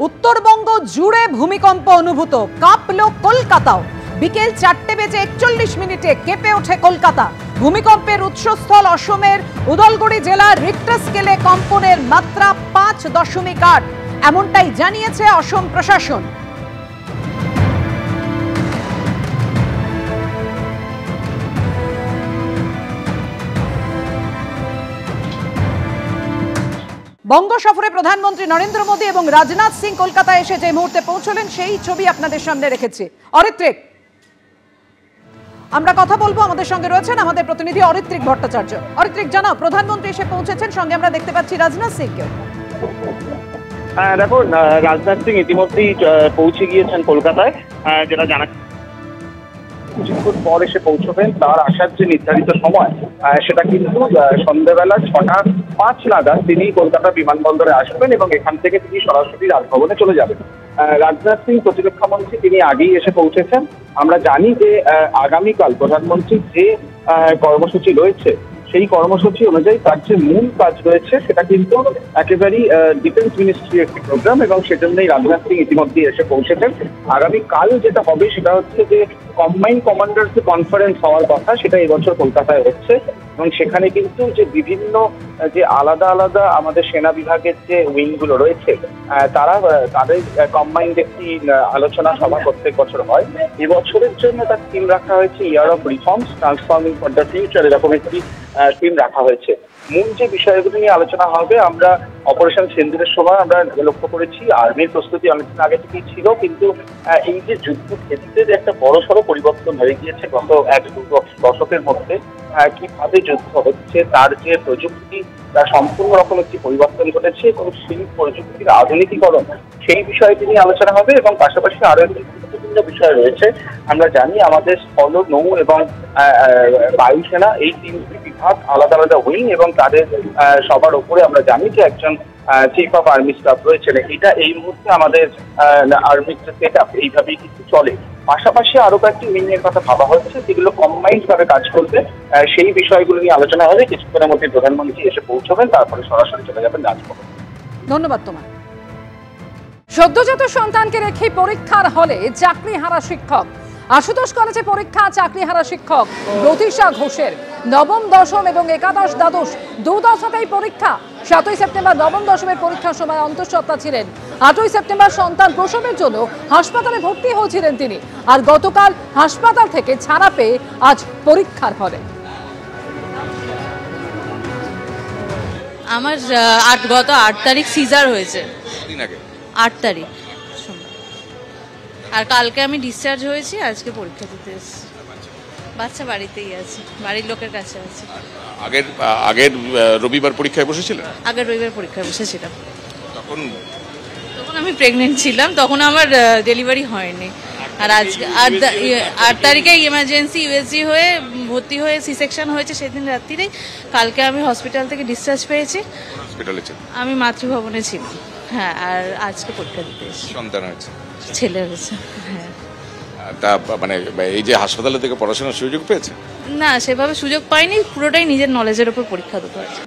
উত্তরবঙ্গ জুড়ে ভূমিকম্প অনুভূত, কাঁপল কলকাতাও। বিকেল 4:41 কেঁপে ওঠে কলকাতা। ভূমিকম্পের উৎসস্থল অসমের উদলগুড়ি জেলার রিক্টার স্কেলে কম্পনের মাত্রা 5.8, এমনটাই জানিয়েছে অসম প্রশাসন। বঙ্গ সফরে প্রধানমন্ত্রী নরেন্দ্র মোদী এবং রাজনাথ সিং কলকাতায় এসে যে মুহূর্তে পৌঁছলেন সেই ছবি আপনাদের সামনে রেখেছি। অরিত্রিক, আমরা কথা বলবো, আমাদের সঙ্গে রয়েছেন আমাদের প্রতিনিধি অরিত্রিক ভট্টাচার্য। অরিত্রিক, জানাও, প্রধানমন্ত্রী এসে পৌঁছেছেন, সঙ্গে আমরা দেখতে পাচ্ছি রাজনাথ সিংকে। দেখো, রাজনাথ সিং ইতিমধ্যেই পৌঁছে গিয়েছেন কলকাতায়, যেটা জানা কিছুক্ষণ পর এসে পৌঁছবেন। তার আসার যে নির্ধারিত সময় সেটা কিন্তু সন্ধ্যাবেলা 6:05 নাগাদ তিনি কলকাতা বিমানবন্দরে আসবেন এবং এখান থেকে তিনি সরাসরি রাজভবনে চলে যাবেন। রাজনাথ সিং প্রতিরক্ষা মন্ত্রী, তিনি আগেই এসে পৌঁছেছেন। আমরা জানি যে আগামীকাল প্রধানমন্ত্রীর যে কর্মসূচি রয়েছে সেই কর্মসূচি অনুযায়ী তার যে মূল কাজ রয়েছে সেটা কিন্তু একেবারেই ডিফেন্স মিনিস্ট্রির একটি প্রোগ্রাম এবং সেজন্যই রাজনাথ সিং ইতিমধ্যেই এসে পৌঁছেছেন। আগামীকাল যেটা হবে সেটা হচ্ছে যে কম্বাইন্ড কমান্ডার্স যে কনফারেন্স হওয়ার কথা, সেটা এবছর কলকাতায় হচ্ছে এবং সেখানে কিন্তু যে বিভিন্ন যে আলাদা আলাদা আমাদের সেনা বিভাগের যে উইংগুলো রয়েছে তাদের কম্বাইন্ড একটি আলোচনা সভা প্রত্যেক বছর হয়। এবছরের জন্য তার থিম রাখা হয়েছে year of reforms transforming for the future, এরকম একটি থিম রাখা হয়েছে। মূল যে বিষয়গুলো নিয়ে আলোচনা হবে, আমরা অপারেশন সিন্দুরের সময় আমরা লক্ষ্য করেছি আর্মির প্রস্তুতি অনেকদিন আগে থেকেই ছিল, কিন্তু এই যে যুদ্ধক্ষেত্রের একটা বড়সড় পরিবর্তন হয়ে গিয়েছে গত 1-2 দশকের মধ্যে। কিভাবে যুদ্ধ হচ্ছে, তার যে প্রযুক্তি, তার সম্পূর্ণ রকম একটি পরিবর্তন ঘটেছে এবং সেই প্রযুক্তির আধুনিকীকরণ, সেই বিষয়ে তিনি আলোচনা হবে। এবং পাশাপাশি আরো একটি গুরুত্বপূর্ণ বিষয় রয়েছে, আমরা জানি আমাদের স্থল, নৌ এবং বায়ুসেনা এই তিনটি বিভাগ আলাদা আলাদা উইং এবং তাদের সবার উপরে আমরা জানি যে একজন চিফ অফ আর্মি স্টাফ রয়েছেন। এটা এই মুহূর্তে আমাদের আর্মির সেট আপ এইভাবেই কিন্তু চলে। পাশাপাশি আরো কয়েকটি উইং এর কথা ভাবা হচ্ছে যেগুলো কম্বাইন্ড ভাবে কাজ করবে, সেই বিষয়গুলো নিয়ে আলোচনা হবে। কিছুক্ষণের মধ্যে প্রধানমন্ত্রী এসে পৌঁছবেন, তারপরে সরাসরি চলে যাবেন রাজভবনে। ধন্যবাদ তোমার। সদ্যজাত সন্তানকে রেখে পরীক্ষার হলে চাকরি হারা শিক্ষক। আশুতোষ কলেজে পরীক্ষা চাকরি হারা শিক্ষক জ্যোতিষা ঘোষের। নবম, দশম এবং একাদশ, দ্বাদশ দু দশাতেই পরীক্ষা। 7ই সেপ্টেম্বর নবম দশমের পরীক্ষার সময় অন্তঃসত্ত্বা ছিলেন। 8ই সেপ্টেম্বর সন্তান প্রসবের জন্য হাসপাতালে ভর্তি হয়েছিলেন তিনি। আর গতকাল হাসপাতাল থেকে ছাড়া পেয়ে আজ পরীক্ষার হলে। আমার গত 8 তারিখ সিজার হয়েছে, 8 তারিখ, আর কালকে আমি ডিসচার্জ হয়েছি। আজকে পরীক্ষা দিতে এসেছি। বাচ্চা বাড়িতেই আছে, বাড়ির লোকের কাছে আছে। আগের রবিবার পরীক্ষায় বসেছিলেন? আগের রবিবার পরীক্ষায় বসেছিলাম। তখন আমি প্রেগনেন্ট ছিলাম, তখন আমার ডেলিভারি হয়নি। আর আজকে 8 তারিখে ইমার্জেন্সি ইউএসজি হয়ে ভর্তি হয়ে সি সেকশন হয়েছে সেদিন রাত্রিরেই। কালকে আমি হসপিটাল থেকে ডিসচার্জ পেয়েছি। আমি মাতৃভবনে ছিলাম। হ্যাঁ, আর আজকে পরীক্ষা দিতে এসেছি। সন্তান হয়েছে? ছেলে হয়েছে। হ্যাঁ। তা মানে এই যে হাসপাতালে থেকে পড়াশোনার সুযোগ পেয়েছে? না, সেভাবে সুযোগ পাইনি, পুরোটাই নিজের নলেজের উপর পরীক্ষা দিতে হয়েছে।